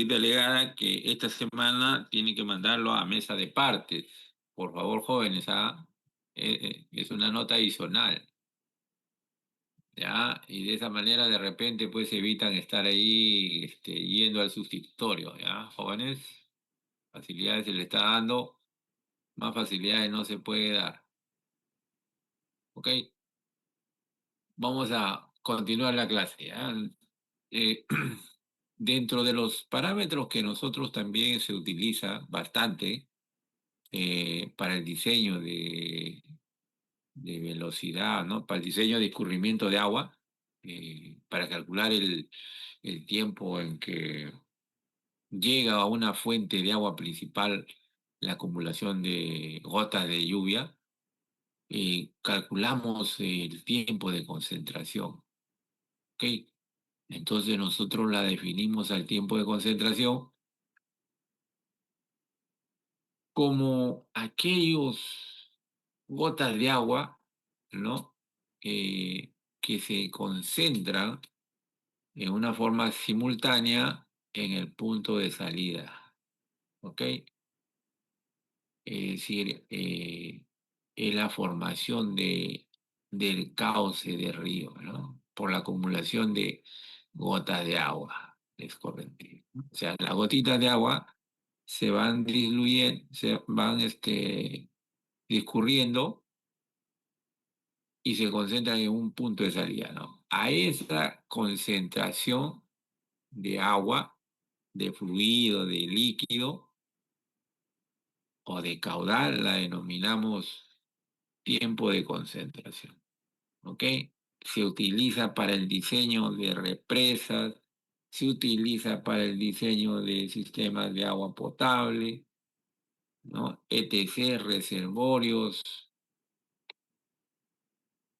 delegada que esta semana tiene que mandarlo a mesa de partes. Por favor, jóvenes, es una nota adicional, ¿ya? Y de esa manera de repente pues evitan estar ahí yendo al sustitutorio, ¿ya? Jóvenes, facilidades se le está dando, más facilidades no se puede dar, ¿ok? Vamos a continuar la clase, ¿ya? Eh, Dentro de los parámetros que nosotros también se utiliza bastante para el diseño de velocidad, ¿no? Para el diseño de escurrimiento de agua, para calcular el tiempo en que llega a una fuente de agua principal la acumulación de gotas de lluvia, calculamos el tiempo de concentración, ¿ok? Entonces nosotros la definimos al tiempo de concentración como aquellos gotas de agua, ¿no? Que se concentran en una forma simultánea en el punto de salida, ¿ok? Es decir, es la formación del cauce de río, ¿no? Por la acumulación de gotas de agua escorrente. O sea, las gotitas de agua se van diluyendo, se van discurriendo y se concentran en un punto de salida, ¿no? A esa concentración de agua, de fluido, de líquido o de caudal la denominamos tiempo de concentración, ¿ok? Se utiliza para el diseño de represas, se utiliza para el diseño de sistemas de agua potable, ¿no? etc., reservorios,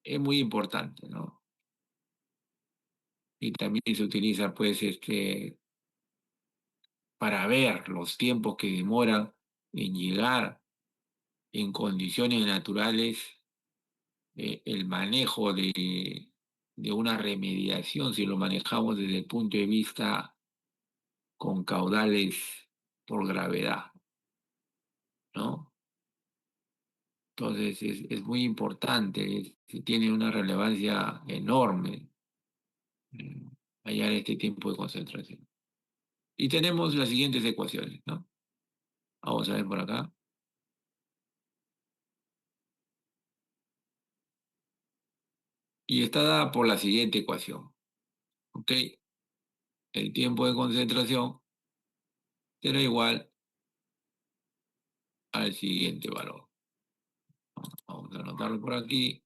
es muy importante, ¿no? Y también se utiliza, pues, para ver los tiempos que demoran en llegar en condiciones naturales el manejo de una remediación, si lo manejamos desde el punto de vista con caudales por gravedad, ¿no? Entonces es muy importante, tiene una relevancia enorme eh, hallar este tiempo de concentración. Y tenemos las siguientes ecuaciones, ¿no? Vamos a ver por acá. Y está dada por la siguiente ecuación, ¿ok? El tiempo de concentración será igual al siguiente valor. Vamos a anotarlo por aquí.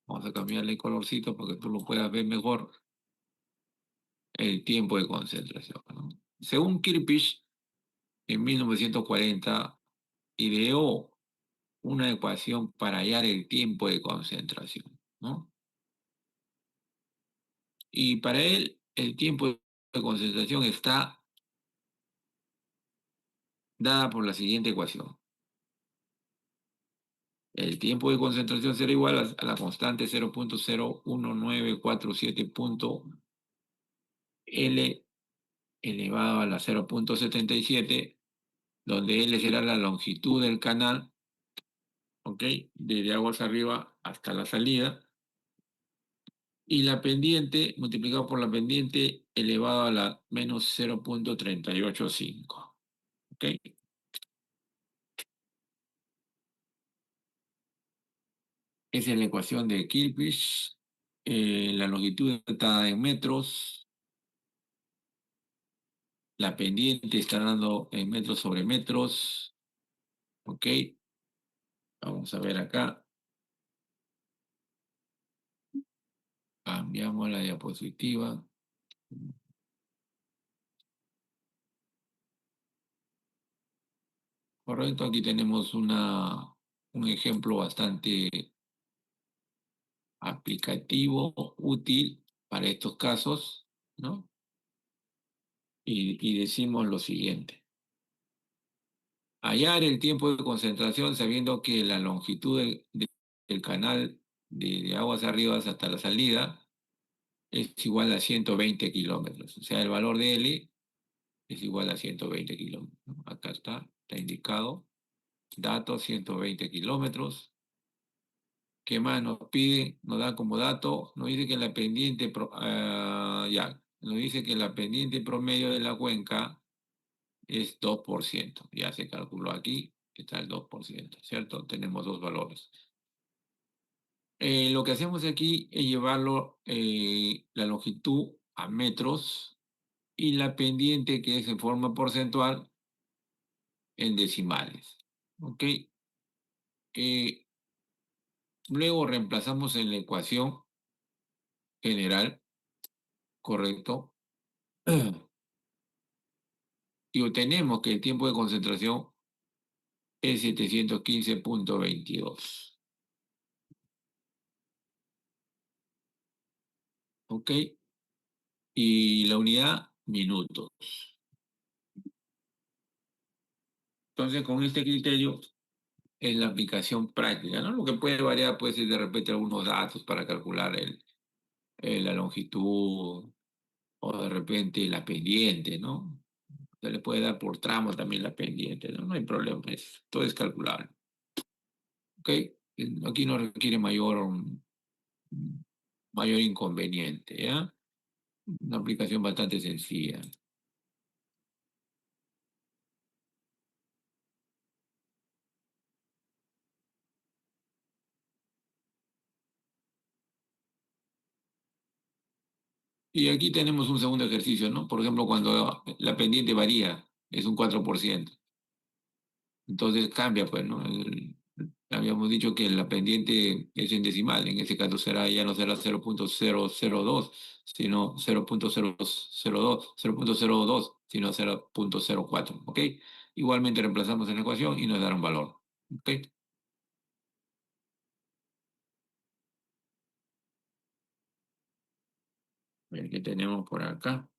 Vamos a cambiarle el colorcito para que tú lo puedas ver mejor. El tiempo de concentración, ¿no? Según Kirchhoff, en 1940, ideó una ecuación para hallar el tiempo de concentración, ¿no? Y para él, el tiempo de concentración está dada por la siguiente ecuación. El tiempo de concentración será igual a la constante 0.01947 L elevado a la 0.77, donde L será la longitud del canal, ¿ok? Desde aguas arriba hasta la salida, y la pendiente multiplicado por la pendiente elevado a la menos 0.385, ¿ok? Esa es la ecuación de Kirchhoff. La longitud está en metros, la pendiente está dando en metros sobre metros, ¿ok? Vamos a ver acá. Cambiamos la diapositiva. Correcto, aquí tenemos un ejemplo bastante aplicativo, útil para estos casos, ¿no? Y decimos lo siguiente. Hallar el tiempo de concentración sabiendo que la longitud del canal de aguas arriba hasta la salida es igual a 120 kilómetros. O sea, el valor de L es igual a 120 kilómetros, ¿no? Acá está indicado. Datos 120 kilómetros. ¿Qué más nos pide? Nos da como dato, nos dice que la pendiente, ya, nos dice que la pendiente promedio de la cuenca es 2%. Ya se calculó aquí, está el 2%, ¿cierto? Tenemos dos valores. Lo que hacemos aquí es llevarlo la longitud a metros y la pendiente, que es en forma porcentual, en decimales. ¿Ok? Eh, Luego reemplazamos en la ecuación general, ¿correcto? Y obtenemos que el tiempo de concentración es 715,22. ¿Ok? Y la unidad, minutos. Entonces, con este criterio es la aplicación práctica, ¿no? Lo que puede variar puede ser de repente algunos datos para calcular la longitud o de repente la pendiente, ¿no? Se le puede dar por tramo también la pendiente, ¿no? No hay problema, todo es calculable. ¿Ok? Aquí no requiere mayor inconveniente, ¿ya? Una aplicación bastante sencilla. Y aquí tenemos un segundo ejercicio, ¿no? Por ejemplo, cuando la pendiente varía, es un 4%. Entonces cambia, pues, ¿no? Habíamos dicho que la pendiente es en decimal, en ese caso ya no será 0,002, sino 0,002, sino 0,04, ¿ok? Igualmente reemplazamos en la ecuación y nos dará un valor, ¿ok? El que tenemos por acá.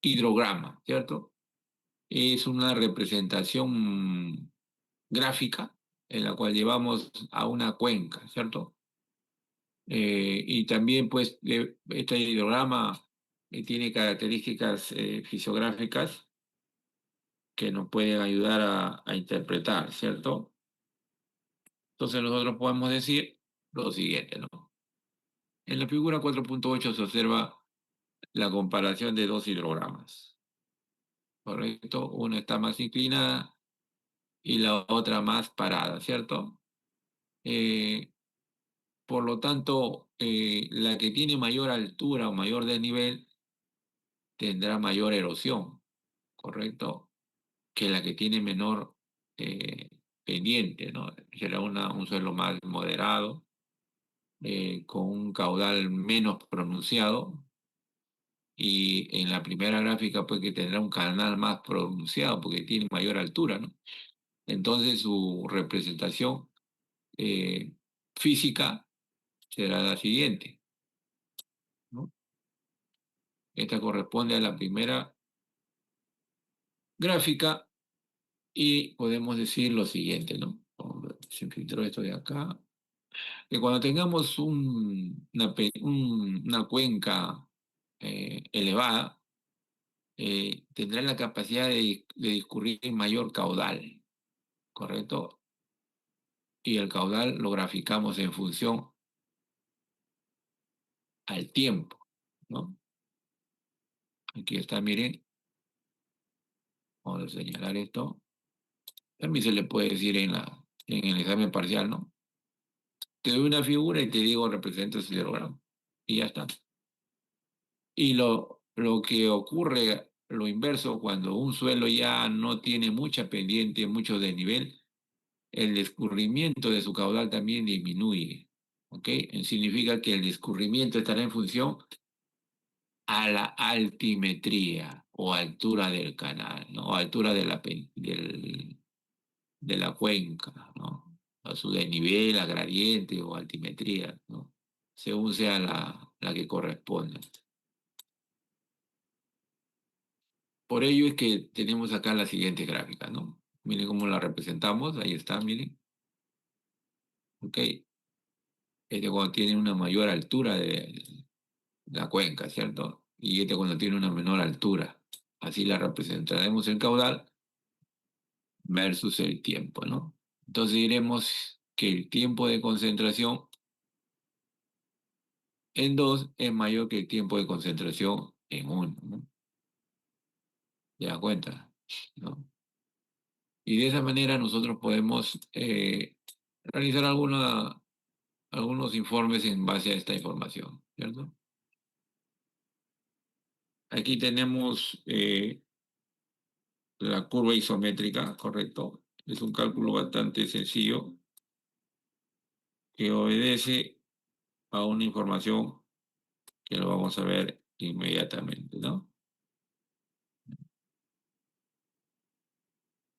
Hidrograma, ¿cierto? Es una representación gráfica en la cual llevamos a una cuenca, ¿cierto? Y también, pues, este hidrograma tiene características fisiográficas que nos pueden ayudar a interpretar, ¿cierto? Entonces nosotros podemos decir lo siguiente, ¿no? En la figura 4.8 se observa la comparación de dos hidrogramas, ¿correcto? Una está más inclinada y la otra más parada, ¿cierto? Eh, por lo tanto, la que tiene mayor altura o mayor desnivel tendrá mayor erosión, ¿correcto? Que la que tiene menor eh, pendiente, ¿no? Será un suelo más moderado, con un caudal menos pronunciado, y en la primera gráfica pues que tendrá un canal más pronunciado porque tiene mayor altura, ¿no? Entonces su representación eh, física será la siguiente, ¿no? Esta corresponde a la primera gráfica y podemos decir lo siguiente, ¿no? Se filtró esto de acá. Que cuando tengamos una cuenca elevada, tendrá la capacidad de discurrir en mayor caudal, ¿correcto? Y el caudal lo graficamos en función al tiempo, ¿no? Aquí está, miren, vamos a señalar esto. También se le puede decir en el examen parcial, ¿no? Te doy una figura y te digo representa el hidrograma. Y ya está. Y lo que ocurre, lo inverso, cuando un suelo ya no tiene mucha pendiente, mucho desnivel, el escurrimiento de su caudal también disminuye. ¿Ok? Significa que el escurrimiento estará en función a la altimetría o altura del canal, ¿no? O altura de la cuenca, ¿no? A su desnivel, a gradiente o altimetría, ¿no? Según sea la que corresponda. Por ello es que tenemos acá la siguiente gráfica, ¿no? Miren cómo la representamos, ahí está, miren. ¿ok? Este cuando tiene una mayor altura de la cuenca, ¿cierto? Y este cuando tiene una menor altura. Así la representaremos el caudal versus el tiempo, ¿no? Entonces diremos que el tiempo de concentración en 2 es mayor que el tiempo de concentración en uno, ¿no? ¿Te das cuenta? ¿No? Y de esa manera nosotros podemos realizar algunos informes en base a esta información, ¿cierto? Aquí tenemos la curva isométrica, ¿correcto? Es un cálculo bastante sencillo que obedece a una información que lo vamos a ver inmediatamente, ¿no?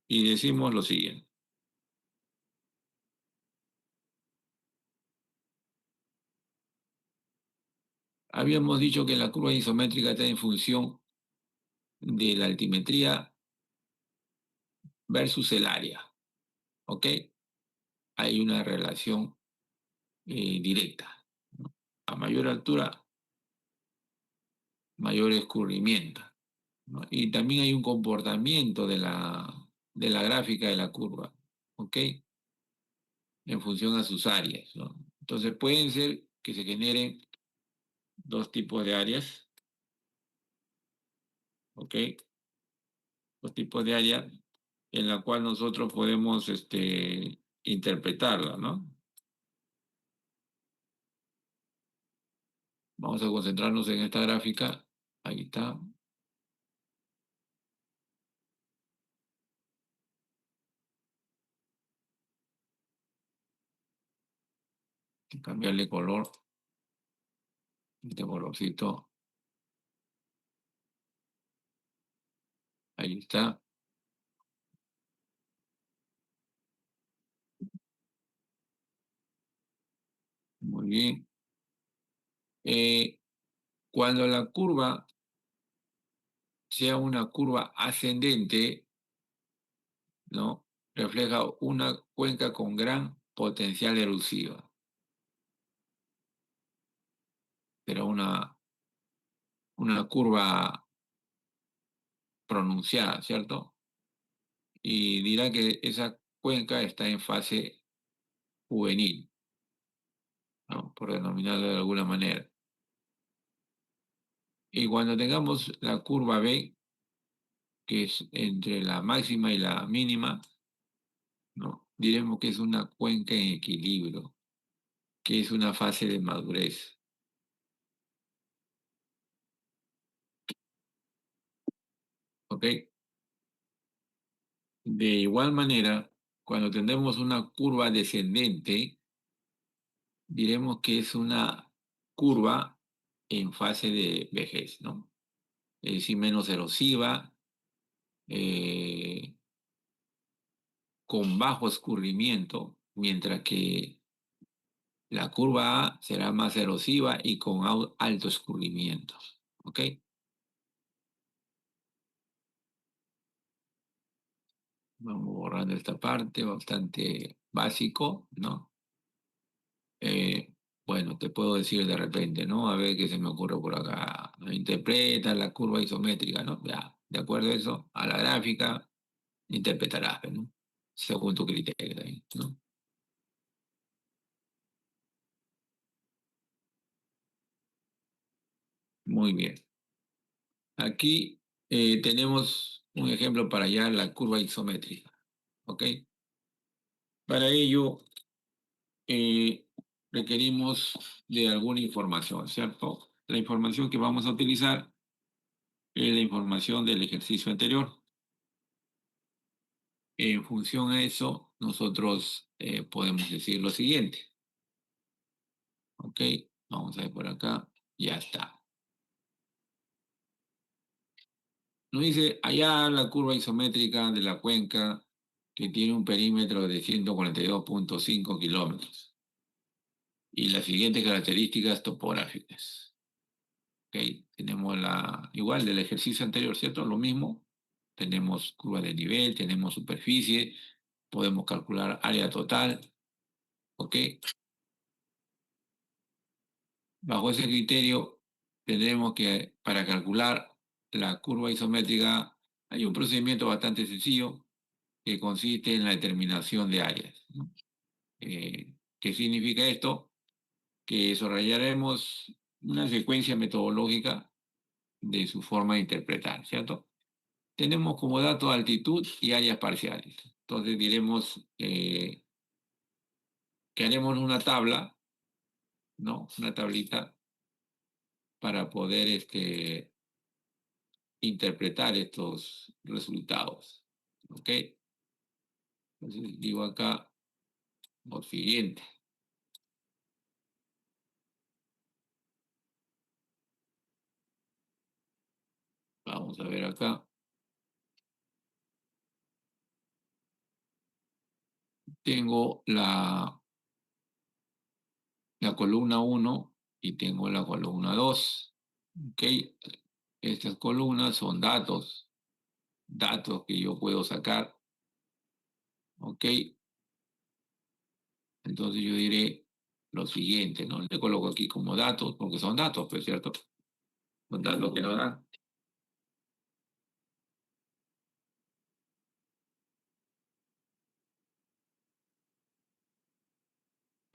Y decimos lo siguiente. Habíamos dicho que la curva isométrica está en función de la altimetría versus el área, ¿ok? Hay una relación directa, ¿no? A mayor altura, mayor escurrimiento, ¿no? Y también hay un comportamiento de la gráfica de la curva, ¿ok? En función a sus áreas, ¿no? Entonces pueden ser que se generen dos tipos de áreas, ¿ok? Dos tipos de áreas en la cual nosotros podemos interpretarla, ¿no? Vamos a concentrarnos en esta gráfica. Ahí está. Cambiarle color. Este colorcito. Ahí está. Muy bien. Eh, Cuando la curva sea una curva ascendente, ¿no? Refleja una cuenca con gran potencial erosiva. Pero una curva pronunciada, ¿cierto? Y dirá que esa cuenca está en fase juvenil, ¿no? Por denominarlo de alguna manera. Y cuando tengamos la curva B, que es entre la máxima y la mínima, ¿no? Diremos que es una cuenca en equilibrio, que es una fase de madurez, ¿ok? De igual manera, cuando tenemos una curva descendente, diremos que es una curva en fase de vejez, ¿no? Es decir, menos erosiva, eh, con bajo escurrimiento, mientras que la curva A será más erosiva y con alto escurrimiento. ¿Ok? Vamos borrando esta parte, bastante básico, ¿no? Eh, bueno, te puedo decir de repente, ¿no? A ver qué se me ocurre por acá. Interpreta la curva isométrica, ¿no? Ya, de acuerdo a eso, a la gráfica, interpretarás, ¿no? Según tu criterio, ¿no? Muy bien. Aquí tenemos un ejemplo para hallar la curva isométrica, ¿ok? Para ello eh, requerimos de alguna información, ¿cierto? La información que vamos a utilizar es la información del ejercicio anterior. En función a eso, nosotros podemos decir lo siguiente, ¿ok? Vamos a ver por acá, ya está. Nos dice, allá la curva isométrica de la cuenca que tiene un perímetro de 142,5 kilómetros y las siguientes características topográficas. ¿Ok? Tenemos igual del ejercicio anterior, ¿cierto? Lo mismo. Tenemos curva de nivel, tenemos superficie, podemos calcular área total, ¿Ok? Bajo ese criterio, tendremos que, para calcular la curva isométrica, hay un procedimiento bastante sencillo que consiste en la determinación de áreas, ¿no? ¿Qué significa esto? Que desarrollaremos una secuencia metodológica de su forma de interpretar, ¿cierto? Tenemos como dato altitud y áreas parciales. Entonces diremos que haremos una tabla, ¿no? Una tablita para poder interpretar estos resultados, ¿ok? Entonces digo acá lo siguiente. Vamos a ver acá. Tengo la columna uno y tengo la columna 2. ¿Ok? Estas columnas son datos que yo puedo sacar. ¿Ok? Entonces yo diré lo siguiente, ¿no? Le coloco aquí como datos, porque son datos, pues, ¿cierto? Son datos que nos dan.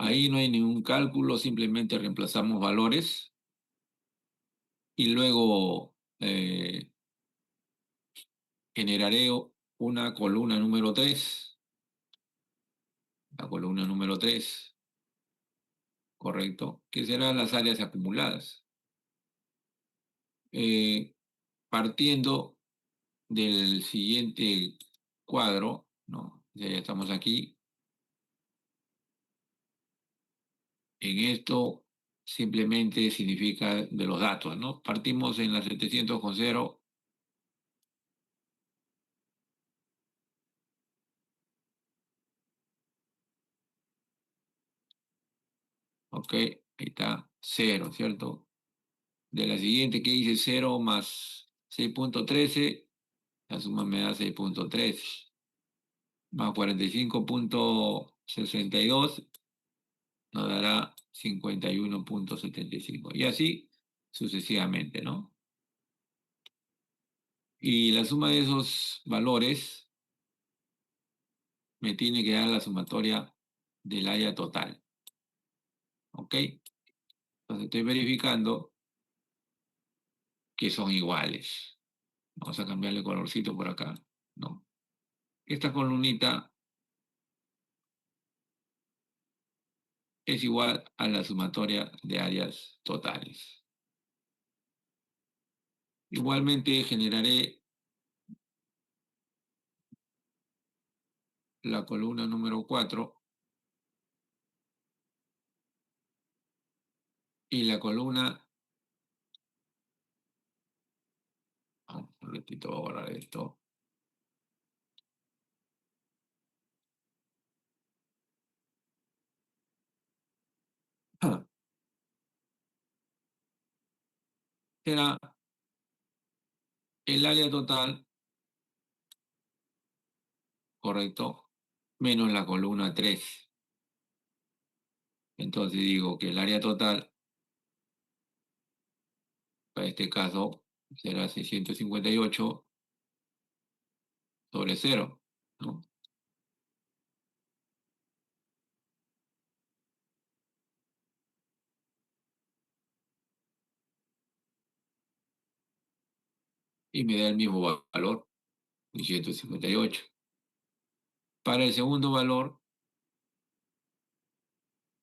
Ahí no hay ningún cálculo, simplemente reemplazamos valores y luego generaré una columna número 3, la columna número 3, correcto, que serán las áreas acumuladas. Eh, Partiendo del siguiente cuadro, ¿no? Ya estamos aquí. En esto simplemente significa de los datos, ¿no? Partimos en la 700,0. Ok, ahí está, 0, ¿cierto? De la siguiente que dice 0 más 6,13, la suma me da 6,13, más 45,62 nos dará 51,75. Y así sucesivamente, ¿no? Y la suma de esos valores me tiene que dar la sumatoria del área total, ¿ok? Entonces estoy verificando que son iguales. Vamos a cambiarle colorcito por acá, ¿no? Esta columnita es igual a la sumatoria de áreas totales. Igualmente generaré la columna número 4 y la columna, un ratito voy a borrar esto, será el área total, correcto, menos la columna 3. Entonces digo que el área total, para este caso, será 658 sobre 0, ¿no? Y me da el mismo valor, 658. Para el segundo valor,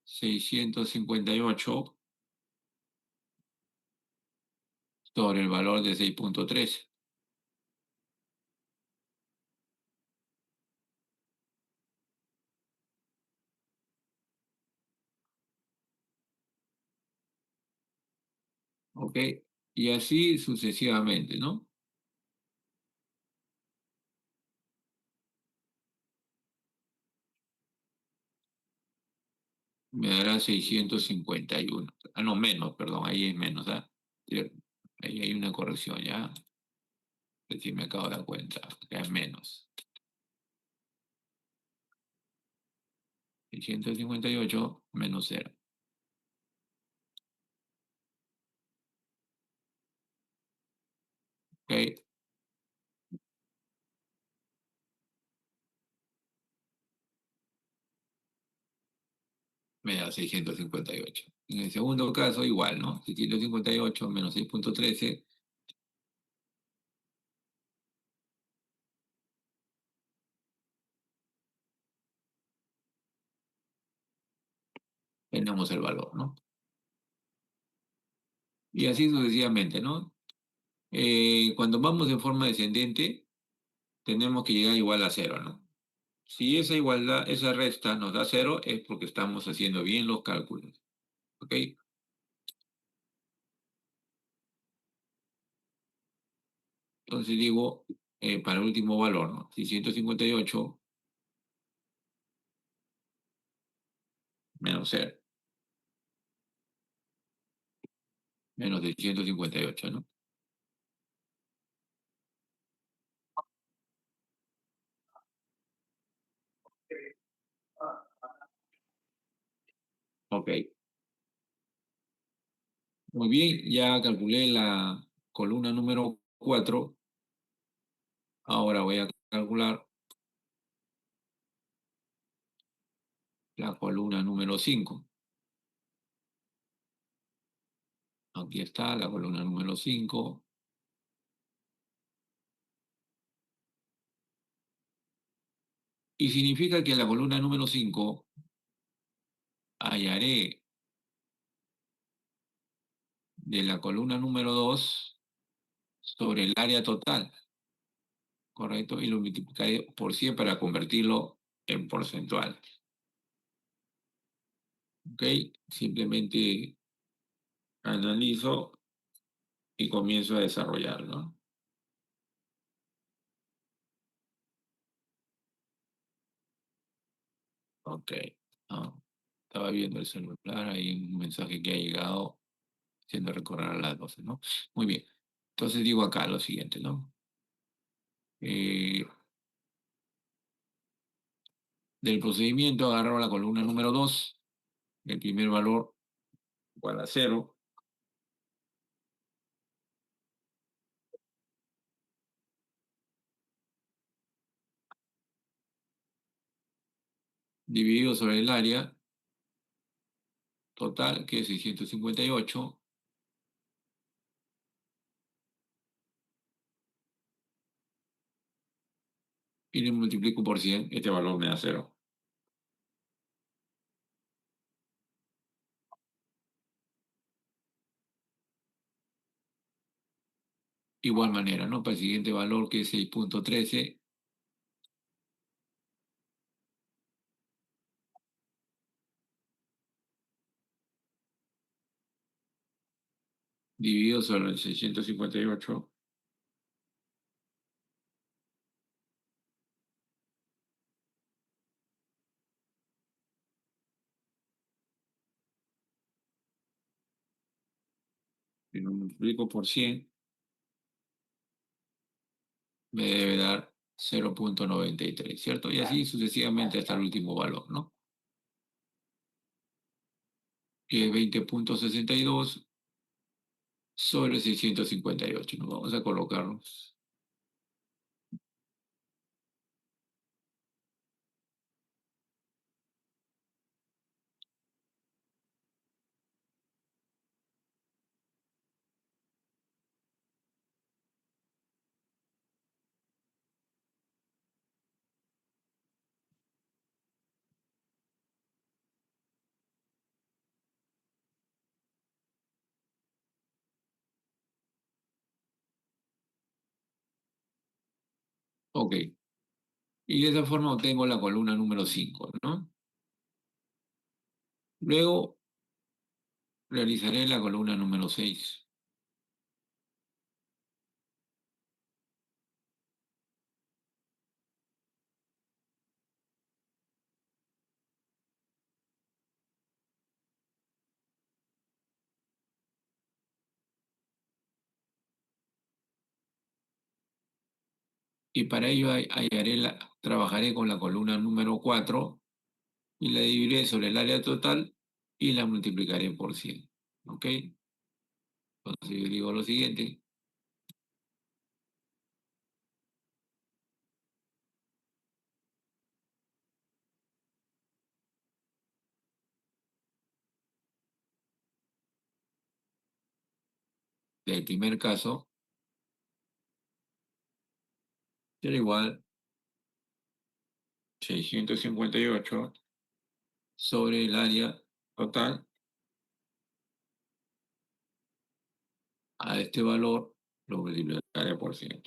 658 sobre el valor de 6,13. ¿Ok? Y así sucesivamente, ¿no? Me dará 651. Ah, no, menos, perdón, ahí es menos, ¿ah? Cierto. Ahí hay una corrección, ¿ya? Si me acabo de dar cuenta, que es menos. 658 menos cero. ¿Ok? Me da 658. En el segundo caso, igual, ¿no? 658 menos 6.13, tenemos el valor, ¿no? Y así sucesivamente, ¿no? Cuando vamos en forma descendente, tenemos que llegar igual a cero, ¿no? Si esa igualdad, esa resta nos da cero, es porque estamos haciendo bien los cálculos, ¿ok? Entonces digo, para el último valor, ¿no? 658 menos cero, menos 658, ¿no? Ok, muy bien, ya calculé la columna número 4. Ahora voy a calcular la columna número 5. Aquí está la columna número 5. Y significa que en la columna número 5 hallaré de la columna número 2 sobre el área total, ¿correcto? Y lo multiplicaré por 100 para convertirlo en porcentual. ¿Ok? Simplemente analizo y comienzo a desarrollarlo. Ok. Ah, estaba viendo el celular, hay un mensaje que ha llegado haciendo recorrer a las 12, ¿no? Muy bien. Entonces digo acá lo siguiente, ¿no? Eh, del procedimiento agarro la columna número 2, el primer valor igual a cero, dividido sobre el área total, que es 658, y le multiplico por 100, este valor me da cero. Igual manera, ¿no? Para el siguiente valor, que es 6.13, dividido sobre el 658, y lo multiplico por 100, me debe dar 0.93, ¿cierto? Y así sucesivamente hasta el último valor, ¿no? Que es 20.62 sobre 658, ¿no? Vamos a colocarlo. Ok. Y de esa forma obtengo la columna número 5, ¿no? Luego realizaré la columna número 6. Y para ello trabajaré con la columna número 4 y la dividiré sobre el área total y la multiplicaré por 100. ¿Ok? Entonces yo digo lo siguiente, del primer caso será igual 658 sobre el área total a este valor lo multiplicaré por 100.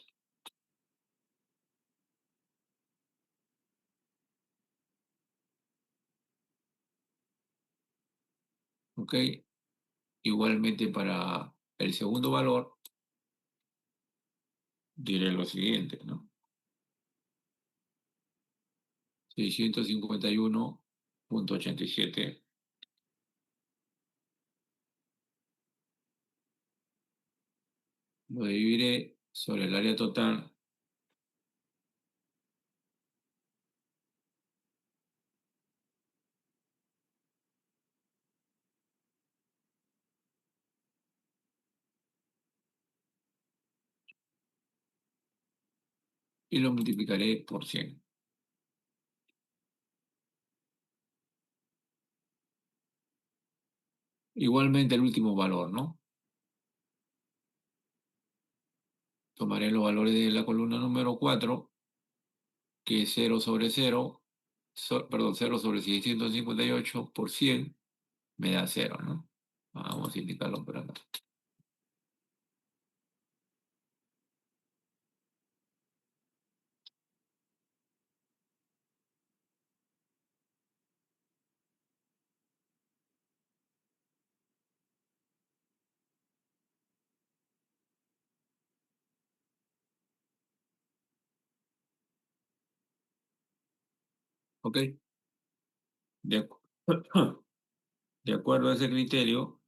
¿Ok? Igualmente para el segundo valor diré lo siguiente, ¿no? 651,87 lo dividiré sobre el área total y lo multiplicaré por 100. Igualmente el último valor, ¿no? Tomaré los valores de la columna número 4, que es 0 sobre 0, perdón, 0 sobre 658 por 100 me da 0, ¿no? Vamos a indicarlo por acá. ¿Ok? De, acu- de acuerdo a ese criterio,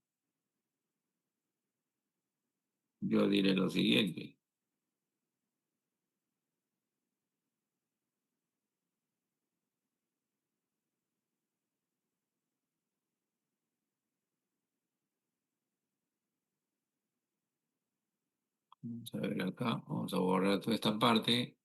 yo diré lo siguiente. Vamos a ver acá, vamos a borrar toda esta parte.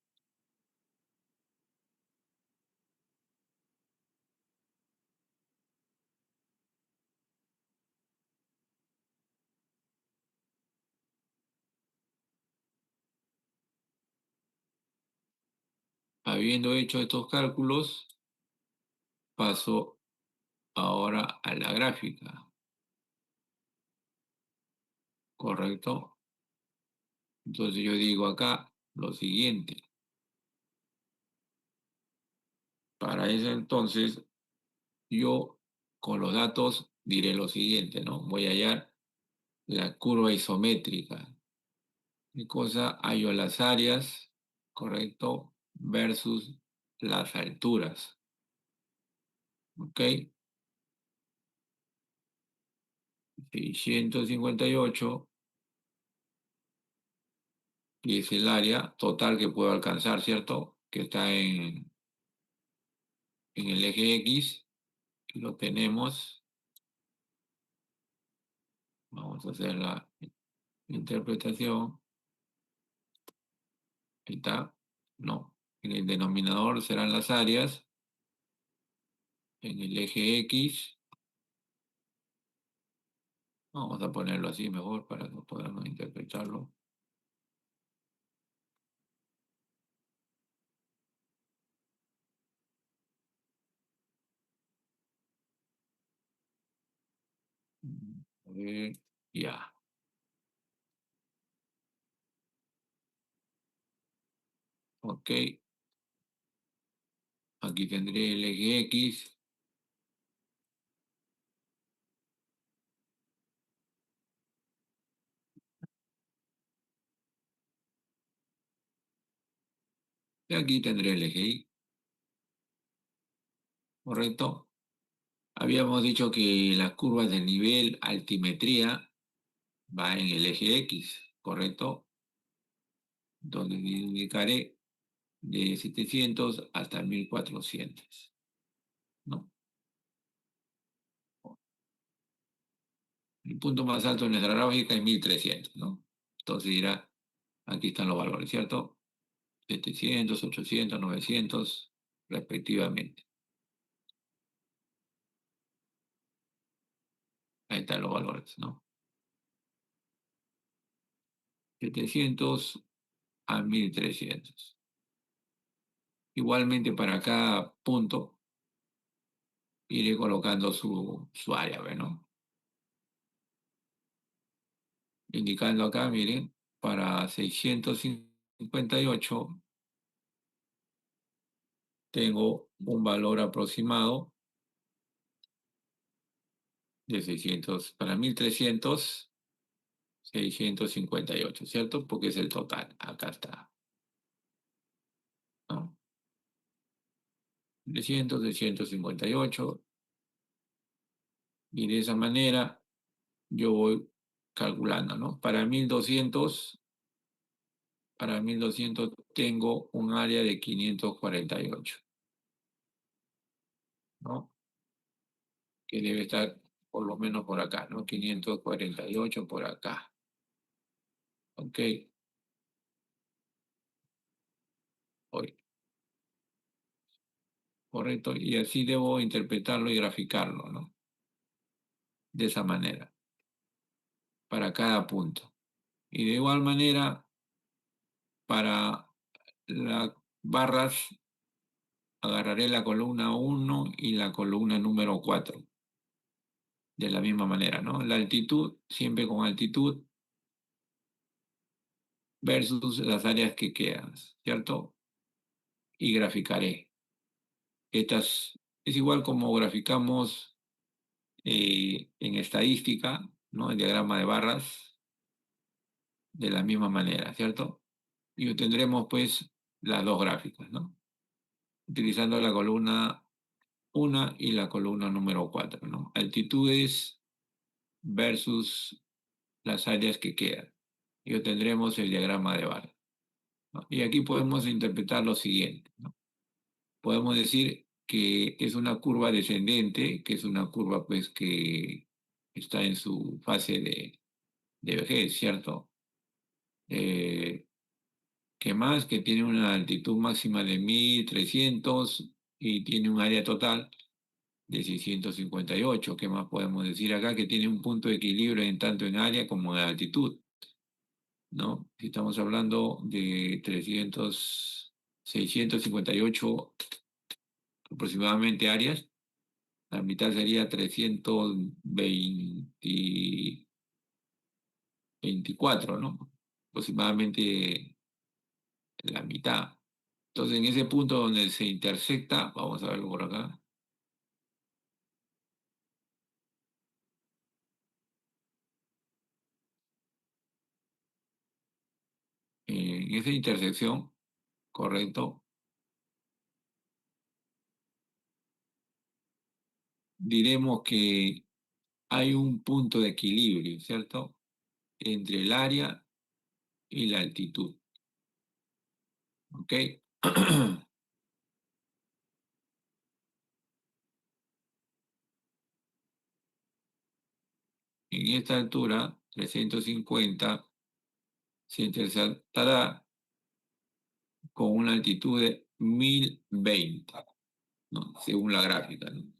Habiendo hecho estos cálculos, paso ahora a la gráfica, ¿correcto? Entonces yo digo acá lo siguiente. Para eso entonces yo con los datos diré lo siguiente, ¿no? Voy a hallar la curva isométrica. ¿Qué cosa? Hallo las áreas, ¿correcto? Versus las alturas, ¿ok? 658, y es el área total que puedo alcanzar, ¿cierto? Que está en el eje X, lo tenemos. Vamos a hacer la interpretación. Ahí está. No. En el denominador serán las áreas. En el eje X, vamos a ponerlo así mejor para que podamos interpretarlo. A ver, ya. Ok. Aquí tendré el eje X. Y aquí tendré el eje Y. ¿Correcto? Habíamos dicho que las curvas de nivel altimetría va en el eje X, ¿correcto? Donde indicaré de 700 hasta 1400, ¿no? El punto más alto de nuestra gráfica es 1300, ¿no? Entonces dirá, aquí están los valores, ¿cierto? 700, 800, 900, respectivamente. Ahí están los valores, ¿no? 700 a 1300. Igualmente para cada punto iré colocando su área, ¿no? Indicando acá, miren, para 658 tengo un valor aproximado de 600, para 1300, 658, ¿cierto? Porque es el total, acá está, ¿no? 300, 658, y de esa manera yo voy calculando, ¿no? Para 1200 tengo un área de 548, ¿no? Que debe estar por lo menos por acá, ¿no? 548 por acá. Ok, hoy, correcto. Y así debo interpretarlo y graficarlo, ¿no? De esa manera, para cada punto. Y de igual manera, para las barras, agarraré la columna 1 y la columna número 4 de la misma manera, ¿no? La altitud, siempre con altitud versus las áreas que quedan, ¿cierto? Y graficaré. Estas es igual como graficamos en estadística, ¿no? El diagrama de barras, de la misma manera, ¿cierto? Y obtendremos pues las dos gráficas, ¿no? Utilizando la columna 1 y la columna número 4, ¿no? Altitudes versus las áreas que quedan. Y obtendremos el diagrama de barras, ¿no? Y aquí podemos interpretar lo siguiente, ¿no? Podemos decir que es una curva descendente, que es una curva pues que está en su fase de vejez, ¿cierto? Eh, ¿Qué más? Que tiene una altitud máxima de 1300 y tiene un área total de 658. ¿Qué más podemos decir acá? Que tiene un punto de equilibrio en tanto en área como en altitud, ¿no? Si estamos hablando de 658 aproximadamente áreas, la mitad sería 324, ¿no? Aproximadamente la mitad. Entonces, en ese punto donde se intersecta, vamos a verlo por acá, en esa intersección, correcto, diremos que hay un punto de equilibrio, ¿cierto? Entre el área y la altitud, ¿ok? En esta altura, 350, se intersectará con una altitud de 1020, ¿no? Según la gráfica, ¿no?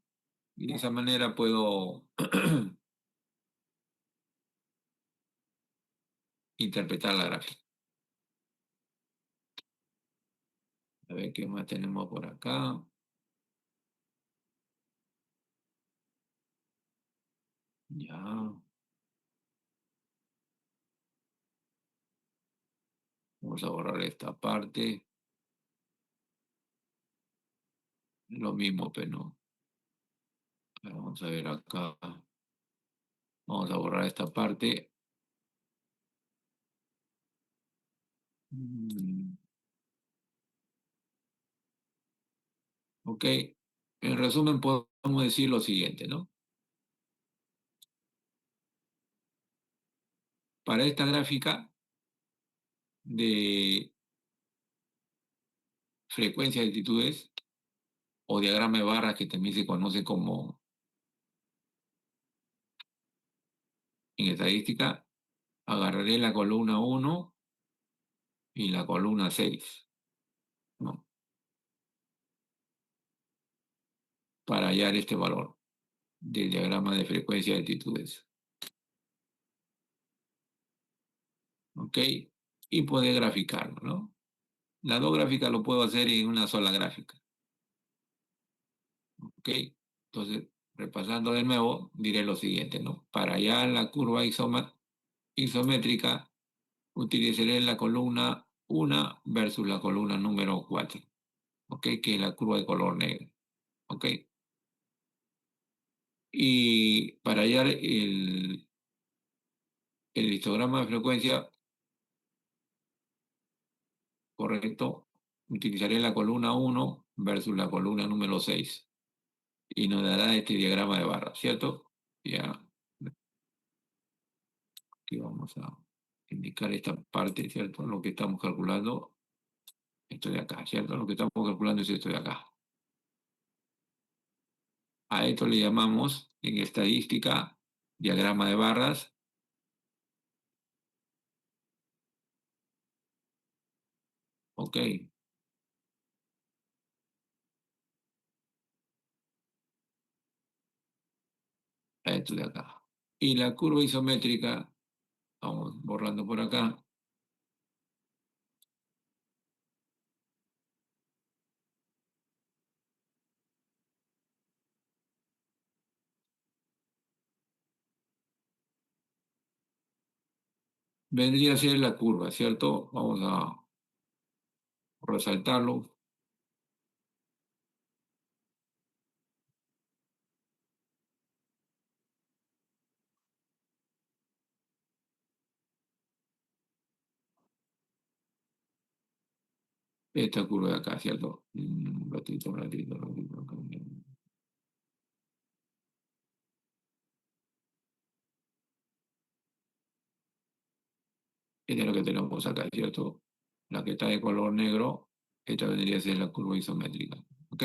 Y de esa manera puedo interpretar la gráfica. A ver qué más tenemos por acá. Ya, vamos a borrar esta parte. Lo mismo, pero no. Vamos a ver acá. Vamos a borrar esta parte. Mm, ok. En resumen, podemos decir lo siguiente, ¿no? Para esta gráfica de frecuencia de altitudes o diagrama de barras que también se conoce como En estadística, agarraré la columna 1 y la columna 6, ¿no? Para hallar este valor del diagrama de frecuencia de altitudes. ¿Ok? Y poder graficarlo, ¿no? Las dos gráficas lo puedo hacer en una sola gráfica. ¿Ok? Entonces, repasando de nuevo, diré lo siguiente, ¿no? Para hallar la curva isométrica, utilizaré la columna 1 versus la columna número 4, ¿ok? Que es la curva de color negro, ¿ok? Y para hallar el histograma de frecuencia correcto, utilizaré la columna 1 versus la columna número 6 y nos dará este diagrama de barra, ¿cierto? Ya, aquí vamos a indicar esta parte, ¿cierto? Lo que estamos calculando, esto de acá, ¿cierto? Lo que estamos calculando es esto de acá. A esto le llamamos en estadística diagrama de barras. Ok, a esto de acá. Y la curva isométrica, vamos borrando por acá, vendría a ser la curva, ¿cierto? Vamos a resaltarlo. Esta curva de acá, ¿cierto? Un ratito, un ratito, un ratito. Esta es lo que tenemos acá, ¿cierto? La que está de color negro, esta vendría a ser la curva isométrica. ¿Ok?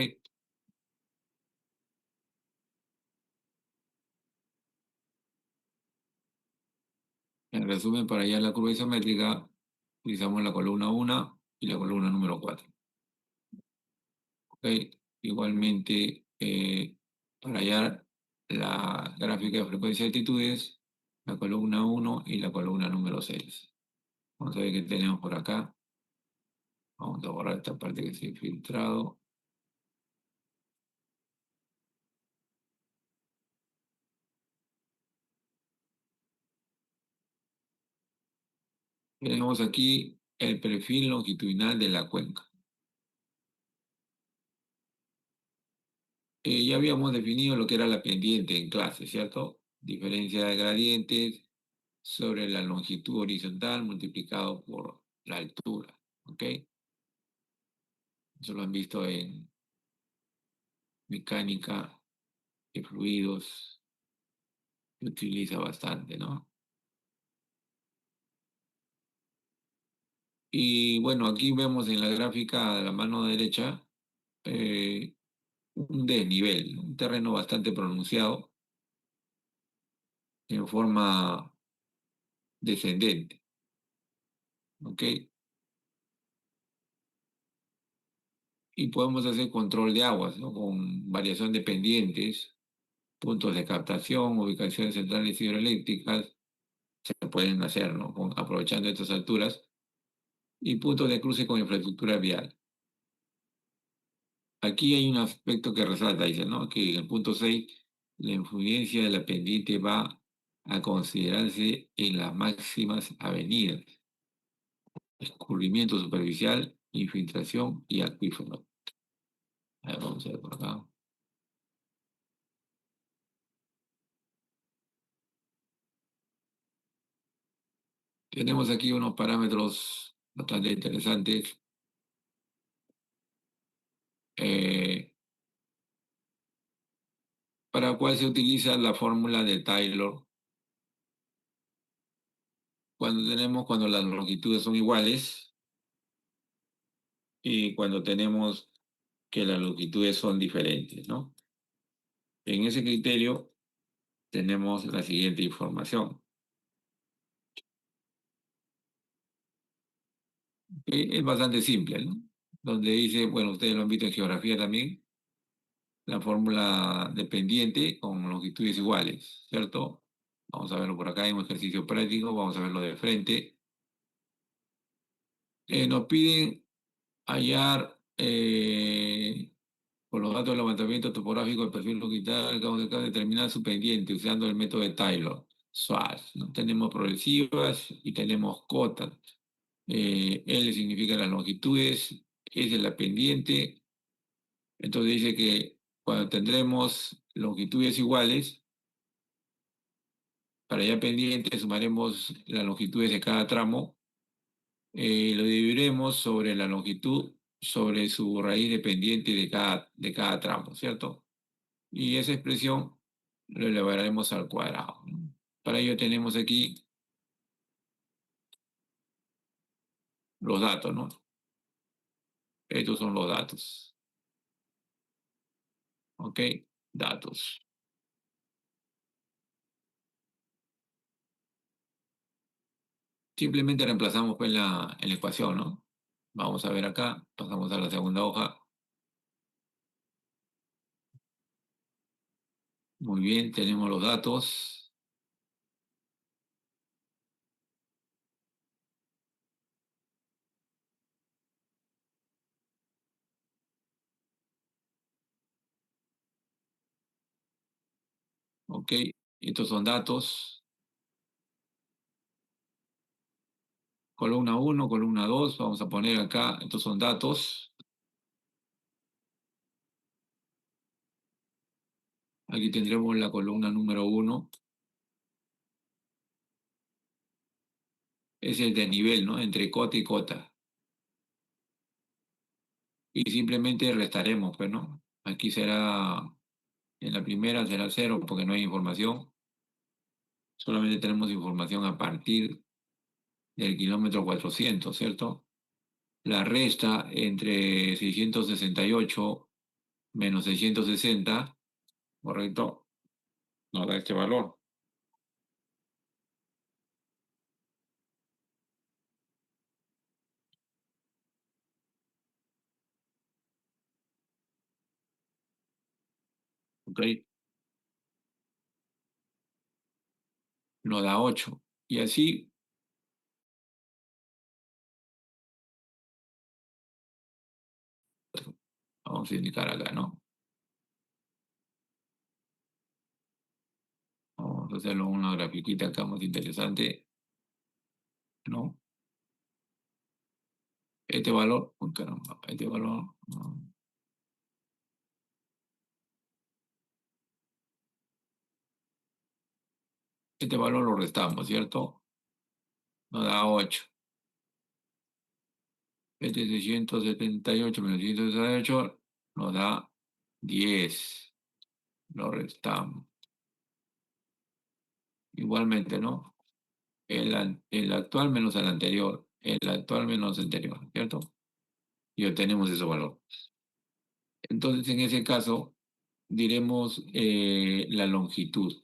En resumen, para hallar la curva isométrica, utilizamos la columna 1 y la columna número 4. ¿Ok? Igualmente, para hallar la gráfica de frecuencia de altitudes, la columna 1 y la columna número 6. Vamos a ver qué tenemos por acá. Vamos a borrar esta parte que se ha filtrado. Tenemos aquí el perfil longitudinal de la cuenca. Ya habíamos definido lo que era la pendiente en clase, ¿cierto? Diferencia de gradientes sobre la longitud horizontal multiplicado por la altura, ¿ok? Eso lo han visto en mecánica de fluidos, se utiliza bastante, ¿no? Y bueno, aquí vemos en la gráfica de la mano derecha eh, un desnivel, un terreno bastante pronunciado en forma descendente, ¿ok? Y podemos hacer control de aguas, ¿no? Con variación de pendientes, puntos de captación, ubicaciones centrales hidroeléctricas, se pueden hacer, ¿no? Aprovechando estas alturas, y puntos de cruce con infraestructura vial. Aquí hay un aspecto que resalta, dice, ¿no? Que en el punto 6 la influencia de la pendiente va a considerarse en las máximas avenidas, escurrimiento superficial, infiltración y acuífero. A ver, vamos a ver por acá. Tenemos aquí unos parámetros bastante interesantes. eh, para cuál se utiliza la fórmula de Taylor cuando las longitudes son iguales y cuando tenemos que las longitudes son diferentes, ¿no? En ese criterio tenemos la siguiente información. Es bastante simple, ¿no? Donde dice, bueno, ustedes lo han visto en geografía también, la fórmula de pendiente con longitudes iguales, ¿cierto? Vamos a verlo por acá en un ejercicio práctico, vamos a verlo de frente. Nos piden hallar por los datos del levantamiento topográfico del perfil longitudinal, vamos a determinar su pendiente usando el método de Taylor. SWAS, ¿no? Tenemos progresivas y tenemos cotas. L significa las longitudes, S es la pendiente. Entonces dice que cuando tendremos longitudes iguales, para ya pendiente sumaremos las longitudes de cada tramo, lo dividiremos sobre la longitud, sobre su raíz de pendiente de cada tramo, ¿cierto? Y esa expresión lo elevaremos al cuadrado, ¿no? Para ello tenemos aquí los datos, ¿no? Estos son los datos, ¿ok? Datos. Simplemente reemplazamos pues en la ecuación, ¿no? Vamos a ver acá, pasamos a la segunda hoja. Muy bien, tenemos los datos. Ok, estos son datos. Columna uno, columna 2. Vamos a poner acá, estos son datos. Aquí tendremos la columna número uno. Es el de nivel, ¿no? Entre cota y cota. Y simplemente restaremos, pues, ¿no? Aquí será, en la primera será cero porque no hay información. Solamente tenemos información a partir del kilómetro 400, ¿cierto? La resta entre 668 menos 660, ¿correcto? Nos da este valor, ¿ok? Nos da 8. Y así, vamos a indicar acá, ¿no? Vamos a hacerlo una grafiquita acá más interesante, ¿no? Este valor, uy, caramba, este valor, este valor lo restamos, ¿cierto? Nos da 8. Este 678 menos 668 nos da 10. Lo restamos. Igualmente, ¿no? El actual menos el anterior, el actual menos el anterior, ¿cierto? Y obtenemos ese valor. Entonces, en ese caso, diremos la longitud.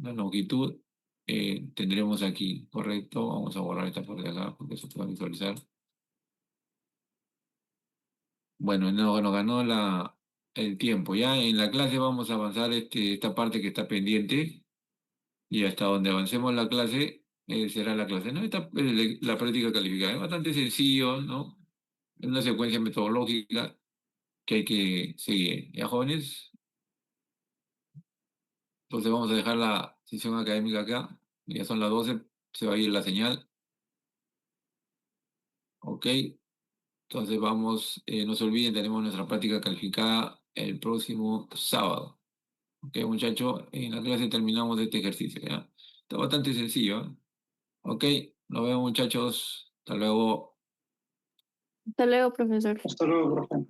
La longitud tendremos aquí, ¿correcto? Vamos a borrar esta parte de acá porque se puede visualizar. Bueno, nos ganó el tiempo. Ya en la clase vamos a avanzar esta parte que está pendiente y hasta donde avancemos la clase será la clase. ¿No? La práctica calificada es bastante sencillo, ¿no? Es una secuencia metodológica que hay que seguir. ¿Ya, jóvenes? Entonces vamos a dejar la sesión académica acá. Ya son las 12, se va a ir la señal. Ok, entonces vamos, no se olviden, tenemos nuestra práctica calificada el próximo sábado. Ok, muchachos, en la clase terminamos este ejercicio, ¿ya? Está bastante sencillo, ¿eh? Ok, nos vemos, muchachos. Hasta luego. Hasta luego, profesor. Hasta luego, profe.